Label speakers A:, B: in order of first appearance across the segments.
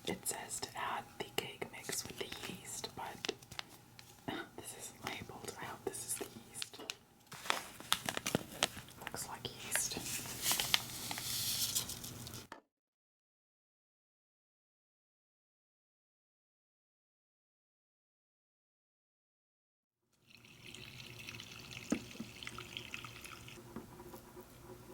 A: It says to add the cake mix with the yeast, but this isn't labeled. I hope this is the yeast. Looks like yeast.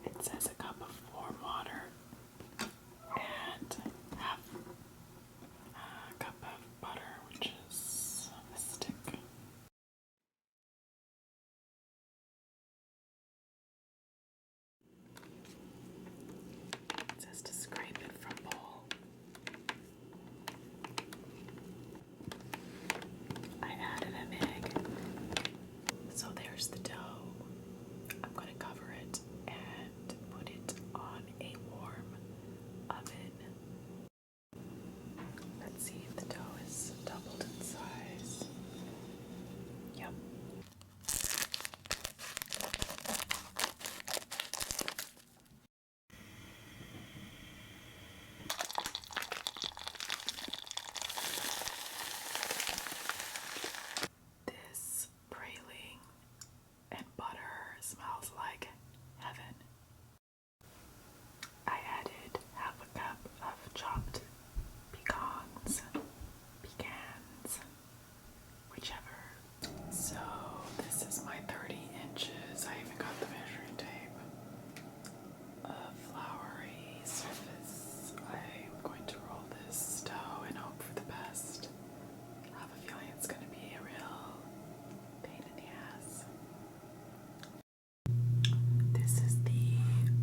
A: It says a cup of warm water and half a cup of butter, which is a stick. It says to scrape it from bowl. I added an egg. So there's the dough. I'm going to cover it and put it on a warm oven. Let's see if the dough is doubled in size. Yep. This praline and butter smells like heaven. I added half a cup of chopped pecans, whichever. So this is my 30 inches. I even got the measuring tape of floury surface. I'm going to roll this dough and hope for the best. I have a feeling it's going to be a real pain in the ass. This is the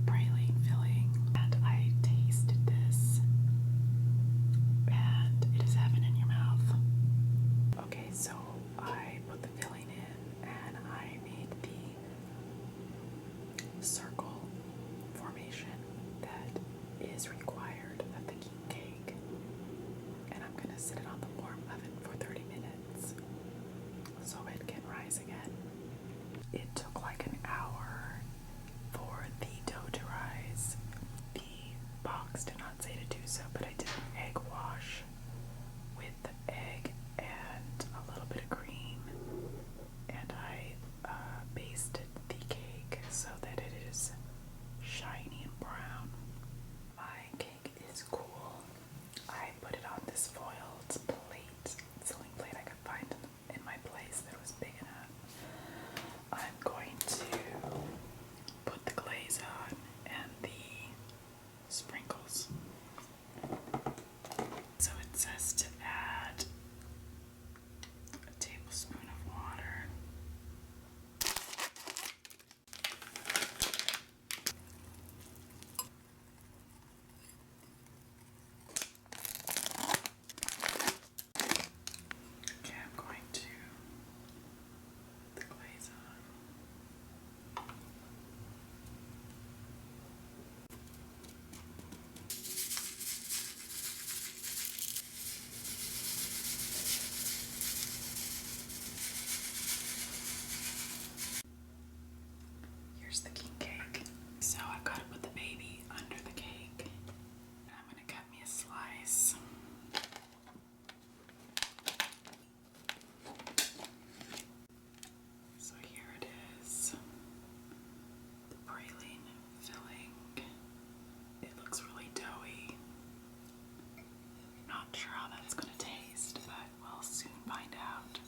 A: praline filling, and I tasted this, and it is heaven in your mouth. Okay, so I put the filling in, and I made the circle formation that is required of the king cake, and I'm going to sit it on the warm oven for 30 minutes so it can rise again. It took like an hour for the dough to rise. The box did not say to do so, but I did an egg wash with the egg and a little bit of cream, and I basted the cake so that it is shiny and brown. My cake is cool. I put it on this foiled plate, ceiling plate I could find in my place that was big enough. I'm going to put the glaze on and the sprinkles. So it says to add a tablespoon of water. Okay, I'm going to put the glaze on. Here's the king cake. So I've got to put the baby under the cake. And I'm going to cut me a slice. So here it is. The praline filling. It looks really doughy. Not sure how that's going to taste, but we'll soon find out.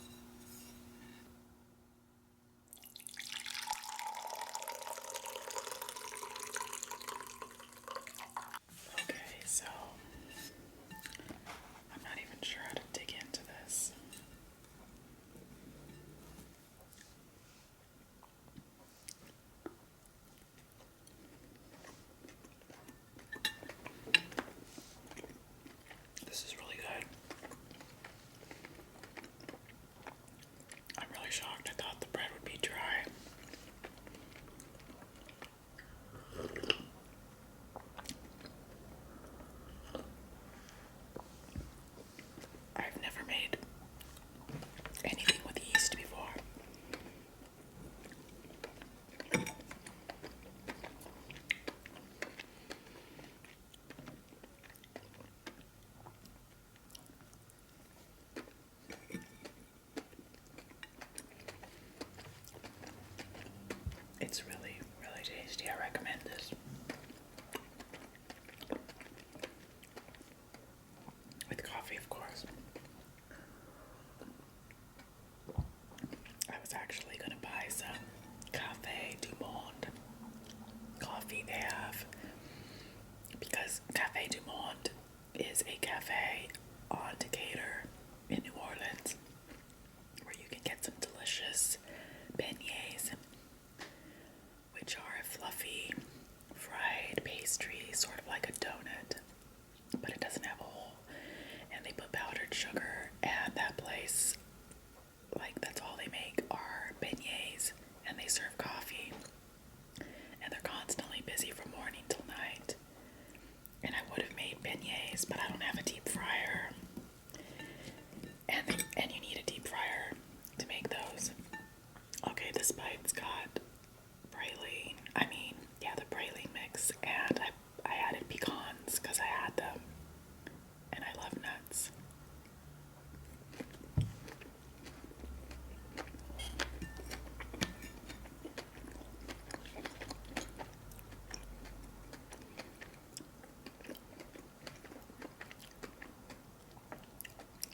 A: Okay, so I'm not even sure how to dig into this. This is really good. is a cafe on Decatur in New Orleans where you can get some delicious beignets, which are a fluffy fried pastry, sort of like a donut, but it doesn't have a hole. And they put powdered sugar, and that place, like, that's all they make are beignets, and they serve coffee. And they're constantly busy from morning till night. And I would have made beignets, but I don't have a deep fryer. And you need a deep fryer to make those. Okay, this bite's got praline. The praline mix, and I added pecans because I had them. And I love nuts.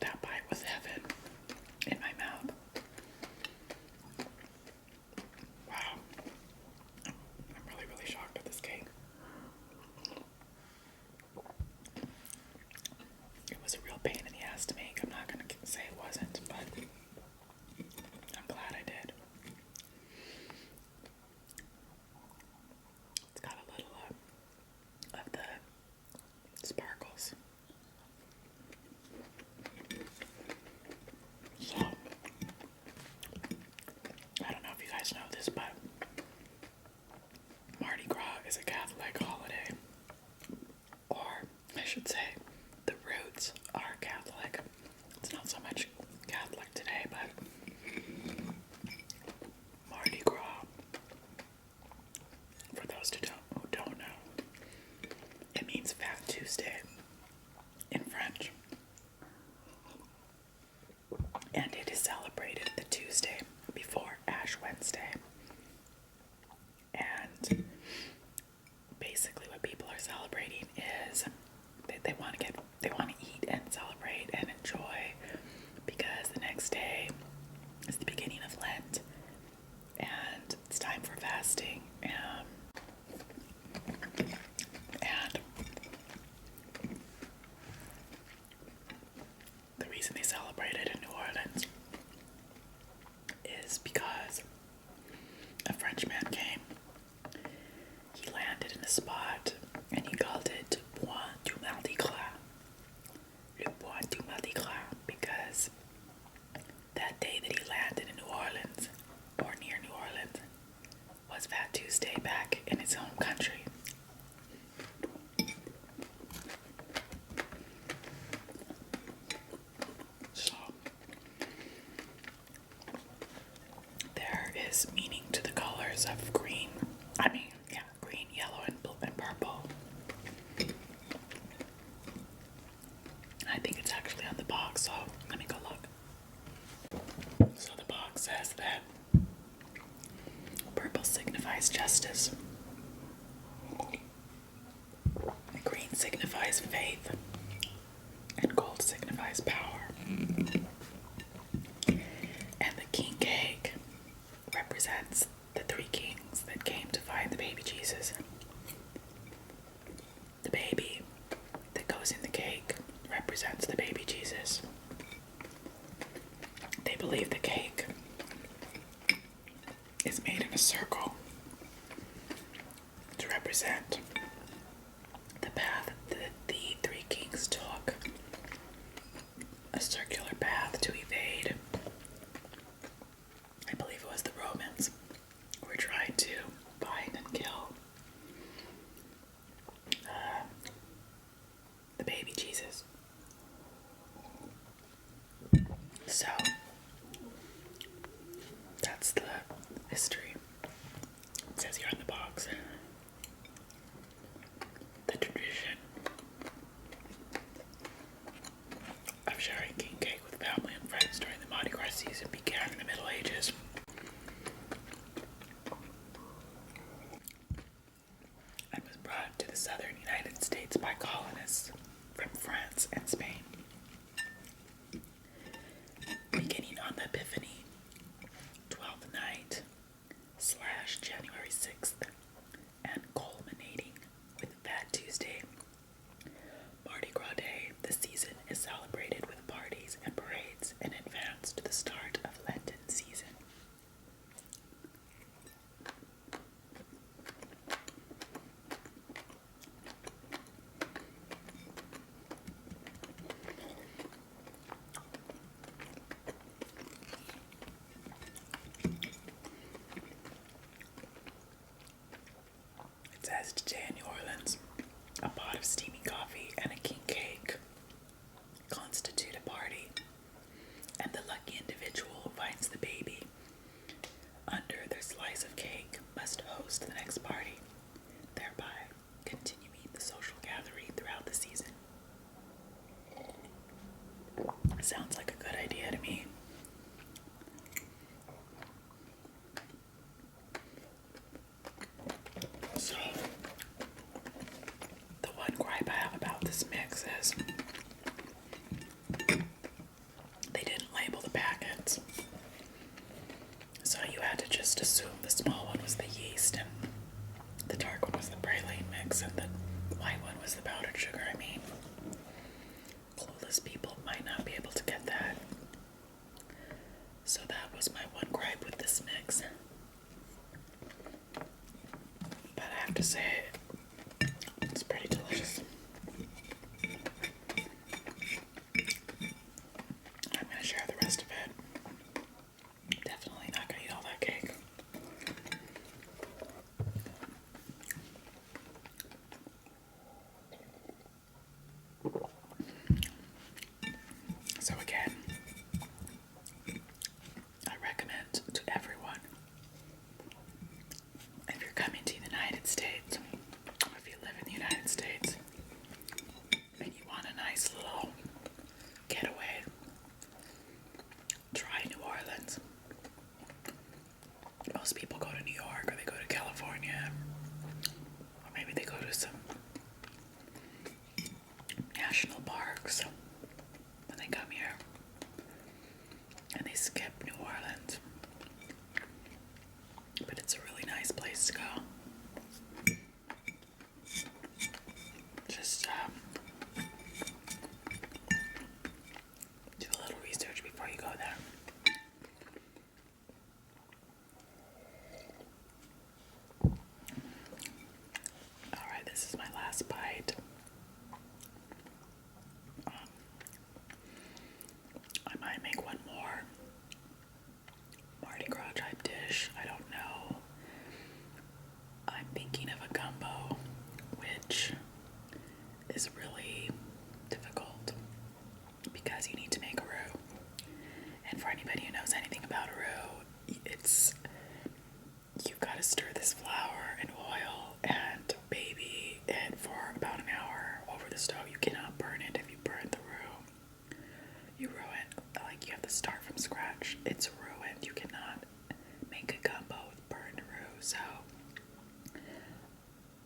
A: That bite was heaven in my mouth. Wow. I'm really shocked at this cake. It was a real pain in the ass to make. I'm not going to say it wasn't, but I'm glad I did. It's got a little of the sparkles. So, I don't know if you guys know this, but Mardi Gras is a Catholic holiday. Or, I should say, the roots are Catholic. It's not so much Catholic today, but Mardi Gras, for those who don't know, it means Fat Tuesday in French. And it is celebrated the Tuesday before Ash Wednesday. And basically what people are celebrating is they want to eat and celebrate and enjoy, because the next day is the beginning of Lent and it's time for fasting. And the reason they celebrate it in New Orleans is because a Frenchman came. He landed in a spot and he called it Point du Mardi Gras. Le Point du Mardi Gras, because that day that he landed in New Orleans, or near New Orleans, was Fat Tuesday back in his home country. So, there is meaning to the colors of green, yellow, and purple. I think it's actually on the box, so let me go look. So the box says that purple signifies justice, green signifies faith, and gold signifies power. And the king cake represents the three kings that came to find the baby Jesus. The baby that goes in the cake represents the baby Jesus. They believe the cake is made in a circle to represent the path that the three kings took, a circular path to evade, I believe it was the Romans, who were trying to find and kill the baby Jesus. So, that's the history. It says here on the box. The tradition of sharing king cake with family and friends during the Mardi Gras season began in the Middle Ages. And was brought to the southern United States by colonists from France and Spain. Beginning on the Epiphany, 12th night best day in New Orleans. A pot of steamy coffee and a king cake constitute a party, and the lucky individual who finds the baby under their slice of cake must host the next party, thereby continuing the social gathering throughout the season. Sounds like a good idea to me. So, the one gripe I have about this mix is they didn't label the packets. So you had to just assume the small one was the yeast and the dark one was the praline mix and the white one was the powdered sugar. I mean, clueless people might not be able to get that. So that was my one gripe with this mix. But I have to say, it's pretty delicious. I'm gonna share the rest of it. Definitely not gonna eat all that cake. So again, I recommend to everyone, if you're coming to the United States, or if you live in the United States, and you want a nice little getaway, try New Orleans. Most people go to New York, or they go to California, or maybe they go to some national parks when they come here, and they skip New Orleans. But it's a really nice place to go. Just do a little research before you go there. Alright, this is my last bite. I might make one more Mardi Gras type dish. I don't know. I'm thinking of a gumbo, which is really difficult because you need to make a roux. And for anybody who knows anything about a roux, you've got to stir this flour and oil and baby it for about an hour over the stove. You cannot burn it. If you burn the roux, you ruin, like you have to start from scratch. It's ruined. You cannot make a gumbo with burned roux. So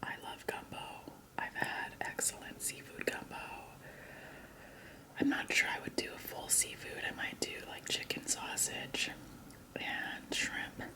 A: I love gumbo. I've had excellent seafood gumbo. I'm not sure I would do a full seafood. I might do like chicken sausage and shrimp.